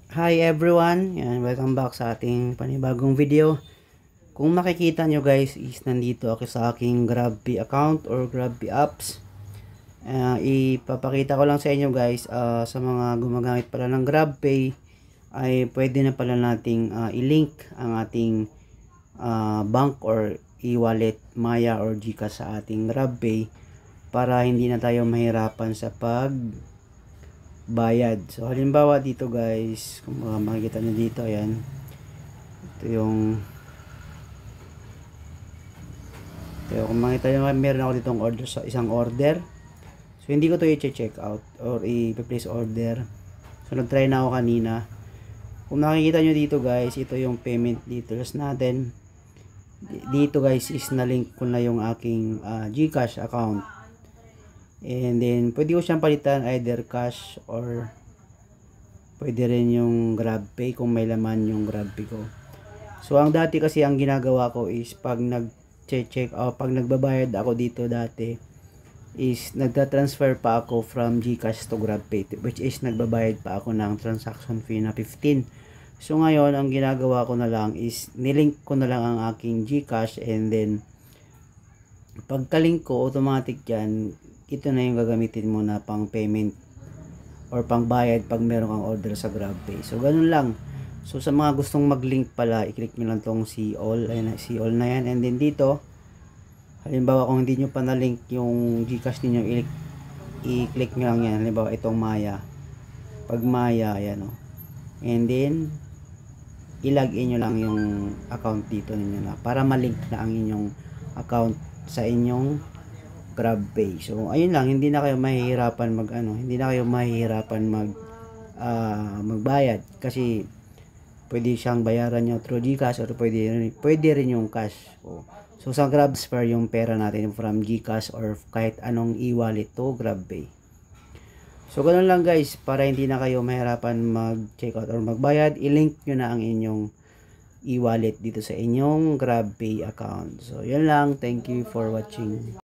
Hi everyone, yan, welcome back sa ating panibagong video. Kung makikita nyo guys is nandito ako sa aking GrabPay account or GrabPay apps. Ipapakita ko lang sa inyo guys, sa mga gumagamit pala ng GrabPay ay pwede na pala nating i-link ang ating bank or e-wallet, Maya or GCash sa ating GrabPay para hindi na tayo mahirapan sa bayad. So halimbawa dito guys, kung makikita nyo dito, ayan, kung makita nyo, meron ako ditong order sa isang order. So hindi ko to i-check out or i-place order. So nag-try na ako kanina. Kung makikita nyo dito guys, ito yung payment details natin. Dito guys is na-link ko na yung aking GCash account. And then, pwede ko siyang palitan either cash or pwede rin yung GrabPay kung may laman yung GrabPay ko. So, ang dati kasi ang ginagawa ko is pag nag-check out, pag nagbabayad ako dito dati is nagta-transfer pa ako from GCash to GrabPay, which is nagbabayad pa ako ng transaction fee na 15. So, ngayon, ang ginagawa ko na lang is nilink ko na lang ang aking GCash and then pagka-link ko, automatic yan, ito na yung gagamitin mo na pang payment or pang bayad pag meron kang order sa GrabPay. So, ganun lang. So, sa mga gustong mag-link pala, i-click nyo lang tong see all. Ayan, see all na yan. And then dito, halimbawa kung hindi nyo pa na-link yung GCash ninyo, i-click nyo lang yan. Halimbawa, itong Maya. Pag Maya, ayan o. And then, i-login nyo lang yung account dito ninyo na para ma-link na ang inyong account sa inyong GrabPay. So ayun lang, hindi na kayo mahihirapan magbayad kasi pwede siyang bayaran nyo through GCash or pwede rin yung cash. So sa GrabSphere yung pera natin from GCash or kahit anong e-wallet to GrabPay. So ganoon lang guys, para hindi na kayo mahirapan mag-check out or magbayad, i-link nyo na ang inyong e-wallet dito sa inyong GrabPay account. So yun lang, thank you for watching.